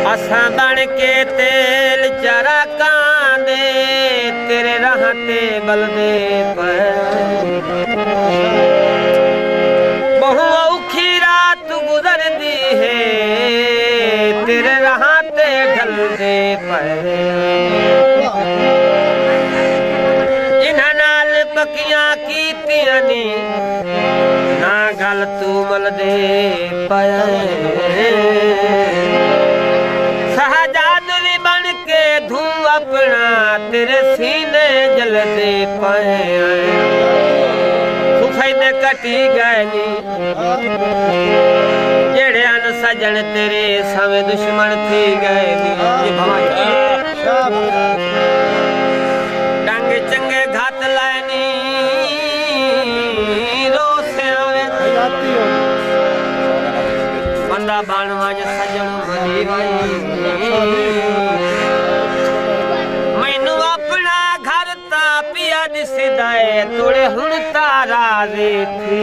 असा बन के तेल चरा कांदे तेरे रहते बलदे पर बहु औखी रात गुजरदी है तेरे रहते ढलदे पर इन्हां नाल बकियां कीतियां नी ना गल तू मलदे पर अपना तेरे सीने जलते पाए सुफाइदे कटी गए नी जेड़े अन सजन तेरे सवे दुश्मन थी गए नी डंग चंगे घात लाए नी रोसे बंदा बाणवा सजन मनी दिसदाए तोड़े हुण तारा थी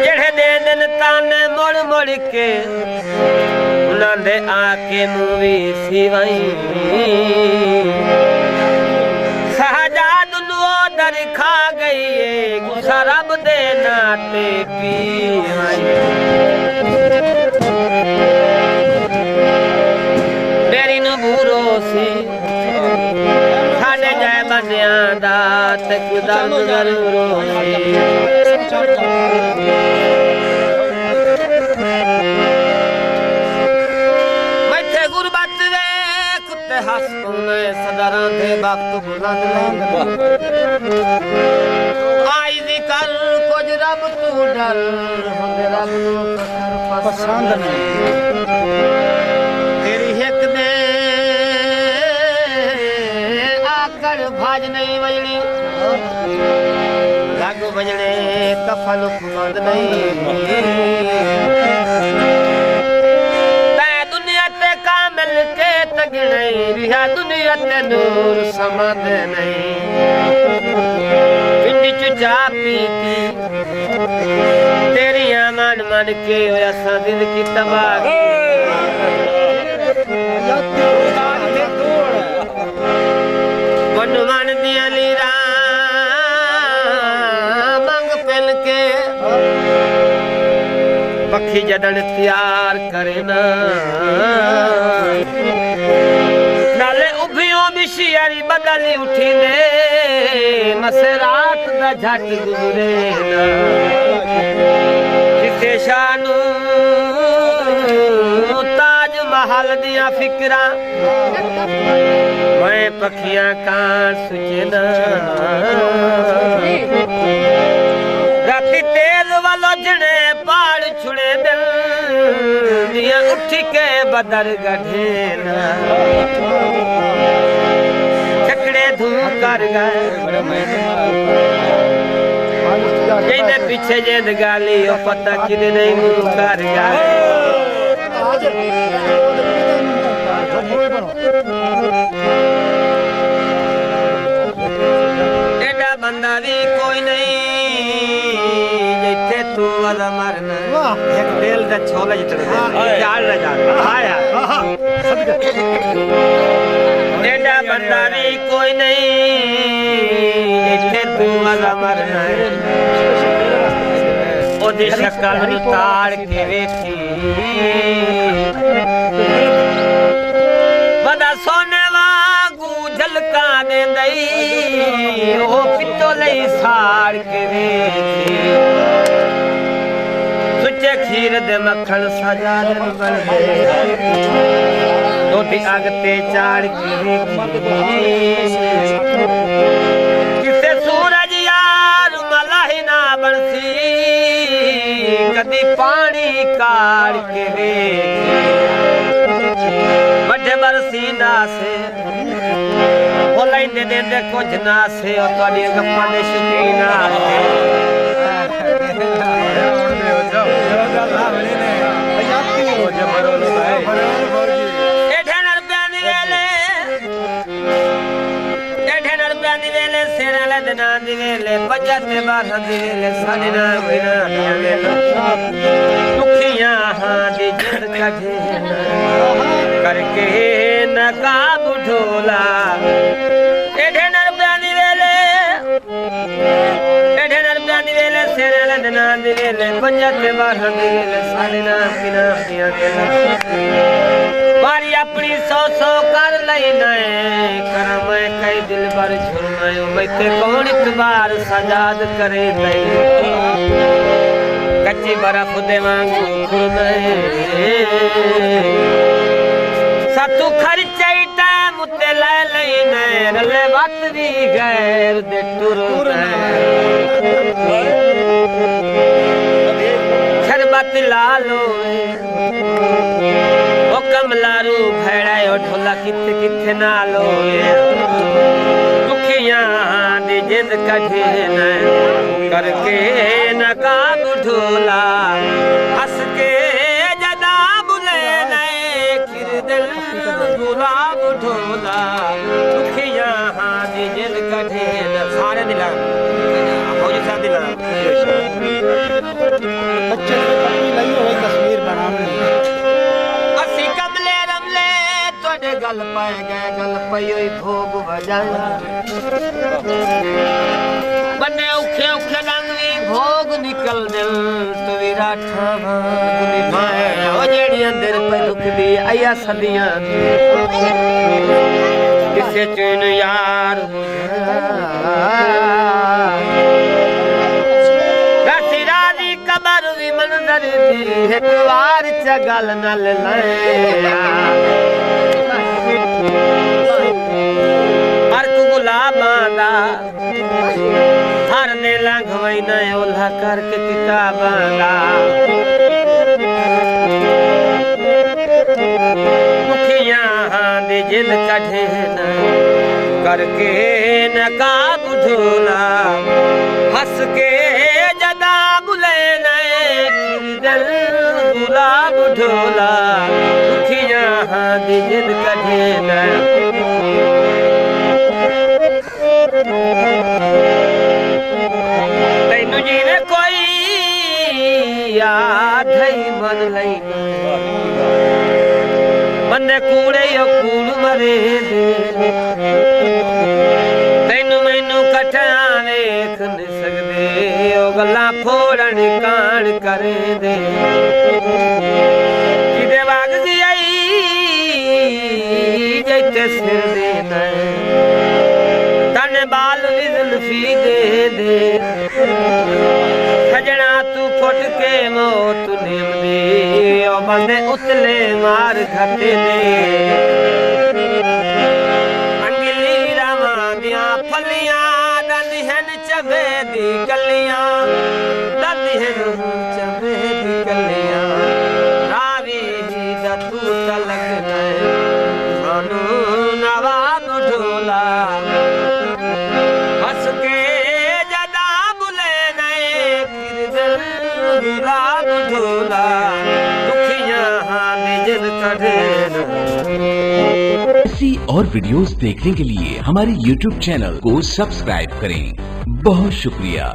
जेड़े दे दिन ताने मुड़ मुड़ के उन्हां दे आके मूवी सिवाई शहजाद नु दर खा गई गुस्सा रब दे नाते पी साढ़े जय बनिया दात मैथे गुरबत रे कुत्ते हस सदरा दे वक्त बुलंद आई दी कर कुछ रब तू डर होंदे रब नू पसंद नहीं तेरी हिक दे भाज नहीं बजनी लागू बजने कफन बंद नहीं दुनिया ते कामिल के तगड़े रिहा दुनिया ते नूर समझ नहीं पिंडी चुचा पीती तेरी मन मन के ऐसा दिल की तबाह मन दिया लीरा मंग पिल के पखी जदन तैयार करे नाले उभियों बिशियारी बदली उठी ने मसे रात दा झट गुजरे ना किसे शानू ताज महल दिया फिक्रा मैं पखियां कान सुचना राती तेल वालोजने पाड़ छुड़े दिल दिया उठ के बदर गढ़ेना चकड़े धूम कर गए जिन्हें पीछे जेद गाली ओ पता किने नहीं मुंह कर गए बंदा भी कोई नहीं जिथे तू वाला मरना एक दिल दा छोला जितना चाल न जा आया एडा बंदा भी कोई नहीं जिथे तू वाला मरना ओदी शक्ल नु ताड़ के वेखी बदा सोने झलका दे दई ओ पितोले साड़ के वेखी सुचे खीर दे मक्खन सजा दे बन दे रोटी आग ते चाड़ के वेखी किसे सूरज यार मलाही ना बरसी कदी पानी काड़ के वेखी बड़े बरसी ना से दे दे कुछ ना से गप्पा दे शौकीन बजते बार दुखिया कढे करके नकाब ढोला एढे नरब्यानी वेले सेरे लदना दिवेले पंजते बाहर दिवेले साढ़े नाम की नाम दिया मारी अपनी सौ कर लई नए करम कई दिल भर झुरमायो मैते कौन इतबार सजाद करे दई कच्ची बर्फ दे वांगू खुरनए सतू खर्चई टाइम ते ले लई नए रले वक्त भी गैर दे टुर शरबत लालो ओ कमलारू भैड़ायो ढोला किथे किथे नालो दुखियां दी जिद कढे न करके नकाब ढोला हंस के जदा बुले नए खिर दिल गुलाब ढोला दुखियां दी जिद कढे न सारे दिला हो जी सा दिला बच्चे ने पत्नी लाई हुई तस्वीर बनाने गल पाए गए गल पई भोग बजाए बने औखे औखे रंगवी भोग निकल दिल तो विराठा भाग निभाए ओ जेड़ी अंदर पे दुख दी आया सदियां किसे चुन यार राती राती कबर भी मंजर दी एक बार च गल नल लाया गुलाबादा हर ने लंघवई न ओल्हा करके किताबादा दुखियां दी जिद कढे न करके नकाब ढोला हंस के जदा बुले न दिल गुलाब ढोला दुखियां दी जिद कढे न तैनू जीवे कोई याद है मन लई बंदे कूड़े यो कूड़ मरे दे तैनू मैनू कठा वेख नहीं सकदे ओ गल्लां फोड़न कान करे दे किदे वागदी आई जैते सिर दे न बाल भी जुल्फी दे दे खजना तू फुट के मौत नेम दे ओ बंदे उतले मार घटे दे अंगली रामा दियां फलियां दंदहन चबे दी गलियां दंदहन चबे दी गलियां रावी दा तू तलक न सानू नवाब ढोला ऐसी और वीडियोस देखने के लिए हमारे YouTube चैनल को सब्सक्राइब करें। बहुत शुक्रिया।